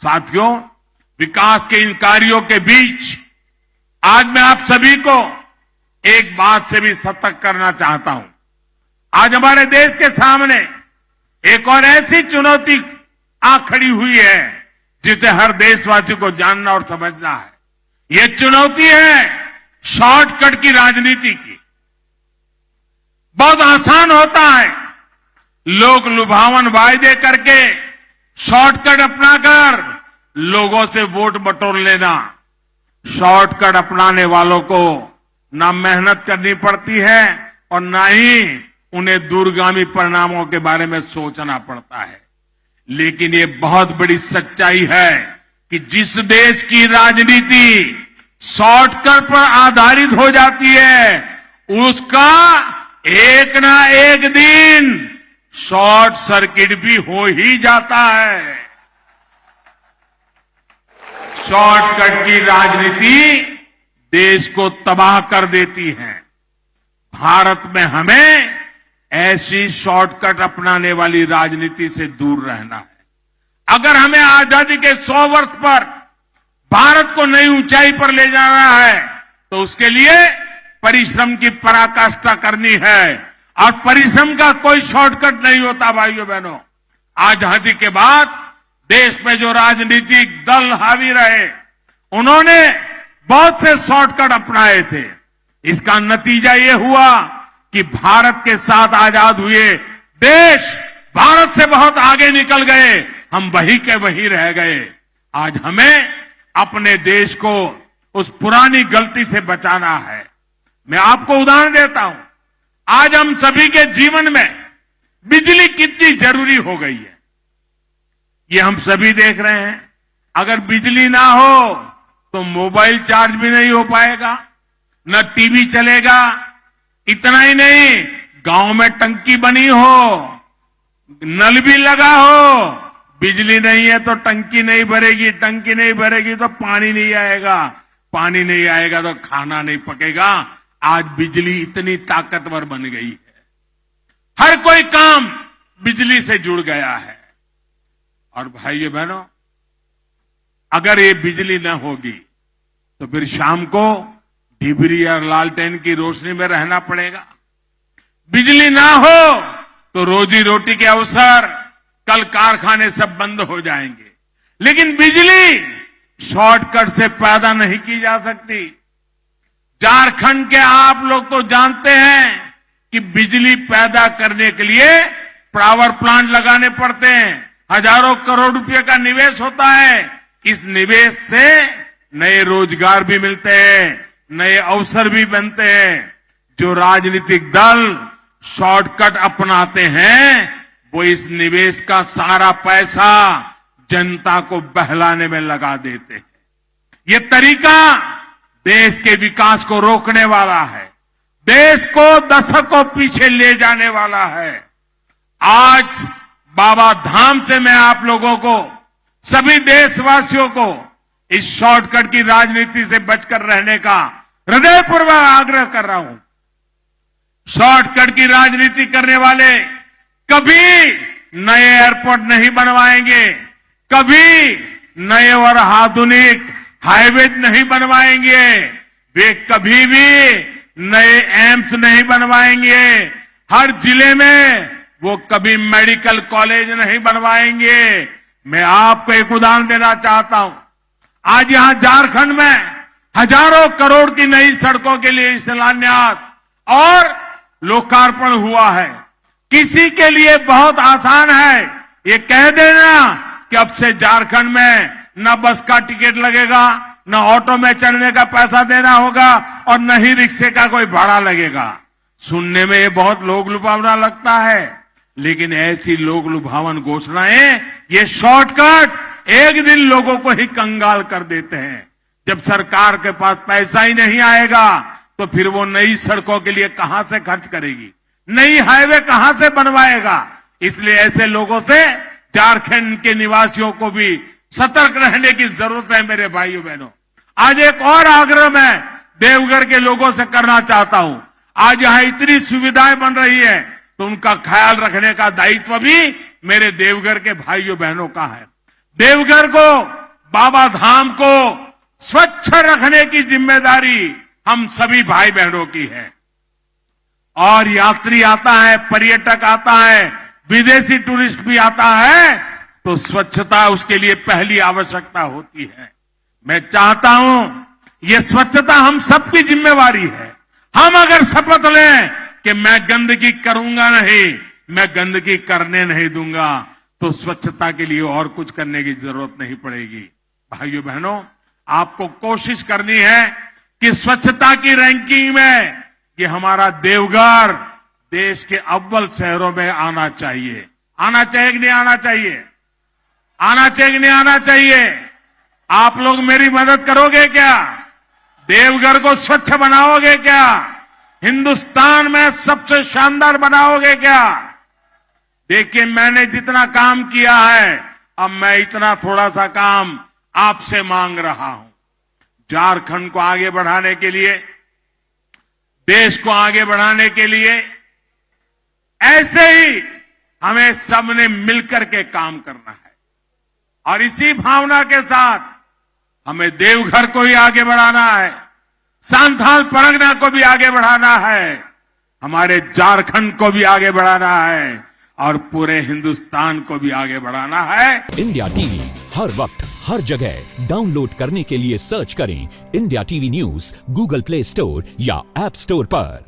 साथियों, विकास के इन कार्यों के बीच आज मैं आप सभी को एक बात से भी सतर्क करना चाहता हूं। आज हमारे देश के सामने एक और ऐसी चुनौती आ खड़ी हुई है जिसे हर देशवासी को जानना और समझना है। ये चुनौती है शॉर्टकट की राजनीति की। बहुत आसान होता है लोग लुभावन वायदे करके शॉर्टकट अपनाकर लोगों से वोट बटोर लेना। शॉर्टकट अपनाने वालों को ना मेहनत करनी पड़ती है और ना ही उन्हें दूरगामी परिणामों के बारे में सोचना पड़ता है। लेकिन ये बहुत बड़ी सच्चाई है कि जिस देश की राजनीति शॉर्टकट पर आधारित हो जाती है उसका एक ना एक दिन शॉर्ट सर्किट भी हो ही जाता है। शॉर्टकट की राजनीति देश को तबाह कर देती है। भारत में हमें ऐसी शॉर्टकट अपनाने वाली राजनीति से दूर रहना है। अगर हमें आजादी के 100 वर्ष पर भारत को नई ऊंचाई पर ले जाना है तो उसके लिए परिश्रम की पराकाष्ठा करनी है और परिश्रम का कोई शॉर्टकट नहीं होता। भाइयों बहनों, आजादी के बाद देश में जो राजनीतिक दल हावी रहे उन्होंने बहुत से शॉर्टकट अपनाए थे। इसका नतीजा ये हुआ कि भारत के साथ आजाद हुए देश भारत से बहुत आगे निकल गए, हम वही के वही रह गए। आज हमें अपने देश को उस पुरानी गलती से बचाना है। मैं आपको उदाहरण देता हूं। आज हम सभी के जीवन में बिजली कितनी जरूरी हो गई है ये हम सभी देख रहे हैं। अगर बिजली ना हो तो मोबाइल चार्ज भी नहीं हो पाएगा, न टीवी चलेगा। इतना ही नहीं, गांव में टंकी बनी हो, नल भी लगा हो, बिजली नहीं है तो टंकी नहीं भरेगी, टंकी नहीं भरेगी तो पानी नहीं आएगा, पानी नहीं आएगा तो खाना नहीं पकेगा। आज बिजली इतनी ताकतवर बन गई है, हर कोई काम बिजली से जुड़ गया है। और भाइयों बहनों, अगर ये बिजली न होगी तो फिर शाम को डिबरी और लालटेन की रोशनी में रहना पड़ेगा। बिजली ना हो तो रोजी रोटी के अवसर, कल कारखाने सब बंद हो जाएंगे। लेकिन बिजली शॉर्टकट से पैदा नहीं की जा सकती। झारखंड के आप लोग तो जानते हैं कि बिजली पैदा करने के लिए पावर प्लांट लगाने पड़ते हैं, हजारों करोड़ रुपए का निवेश होता है। इस निवेश से नए रोजगार भी मिलते हैं, नए अवसर भी बनते हैं। जो राजनीतिक दल शॉर्टकट अपनाते हैं वो इस निवेश का सारा पैसा जनता को बहलाने में लगा देते हैं। ये तरीका देश के विकास को रोकने वाला है, देश को दशकों पीछे ले जाने वाला है। आज बाबा धाम से मैं आप लोगों को, सभी देशवासियों को इस शॉर्टकट की राजनीति से बचकर रहने का हृदयपूर्वक आग्रह कर रहा हूं। शॉर्टकट की राजनीति करने वाले कभी नए एयरपोर्ट नहीं बनवाएंगे, कभी नए और आधुनिक हाईवे नहीं बनवाएंगे, वे कभी भी नए एम्स नहीं बनवाएंगे, हर जिले में वो कभी मेडिकल कॉलेज नहीं बनवाएंगे। मैं आपको एक उदाहरण देना चाहता हूं। आज यहां झारखंड में हजारों करोड़ की नई सड़कों के लिए शिलान्यास और लोकार्पण हुआ है। किसी के लिए बहुत आसान है ये कह देना कि अब से झारखंड में न बस का टिकट लगेगा, न ऑटो में चढ़ने का पैसा देना होगा और न ही रिक्शे का कोई भाड़ा लगेगा। सुनने में ये बहुत लोग लुभावना लगता है, लेकिन ऐसी लोग लुभावन घोषणाएं, ये शॉर्टकट एक दिन लोगों को ही कंगाल कर देते हैं। जब सरकार के पास पैसा ही नहीं आएगा तो फिर वो नई सड़कों के लिए कहां से खर्च करेगी, नई हाईवे कहां से बनवाएगा। इसलिए ऐसे लोगों से झारखंड के निवासियों को भी सतर्क रहने की जरूरत है। मेरे भाइयों बहनों, आज एक और आग्रह मैं देवघर के लोगों से करना चाहता हूं। आज यहां इतनी सुविधाएं बन रही है तो उनका ख्याल रखने का दायित्व भी मेरे देवघर के भाइयों बहनों का है। देवघर को, बाबा धाम को स्वच्छ रखने की जिम्मेदारी हम सभी भाई बहनों की है। और यात्री आता है, पर्यटक आता है, विदेशी टूरिस्ट भी आता है, तो स्वच्छता उसके लिए पहली आवश्यकता होती है। मैं चाहता हूं ये स्वच्छता हम सबकी जिम्मेवारी है। हम अगर शपथ लें कि मैं गंदगी करूंगा नहीं, मैं गंदगी करने नहीं दूंगा, तो स्वच्छता के लिए और कुछ करने की जरूरत नहीं पड़ेगी। भाइयों बहनों, आपको कोशिश करनी है कि स्वच्छता की रैंकिंग में कि हमारा देवघर देश के अव्वल शहरों में आना चाहिए। आना चाहिए कि नहीं आना चाहिए? आना चाहिए कि नहीं आना चाहिए? आप लोग मेरी मदद करोगे क्या? देवघर को स्वच्छ बनाओगे क्या? हिंदुस्तान में सबसे शानदार बनाओगे क्या? देखिए, मैंने जितना काम किया है, अब मैं इतना थोड़ा सा काम आपसे मांग रहा हूं। झारखंड को आगे बढ़ाने के लिए, देश को आगे बढ़ाने के लिए ऐसे ही हमें सबने मिलकर के काम करना है। और इसी भावना के साथ हमें देवघर को ही आगे बढ़ाना है, सांथाल परगना को भी आगे बढ़ाना है, हमारे झारखंड को भी आगे बढ़ाना है और पूरे हिंदुस्तान को भी आगे बढ़ाना है। इंडिया टीवी हर वक्त हर जगह डाउनलोड करने के लिए सर्च करें India TV news Google play store या ऐप स्टोर पर।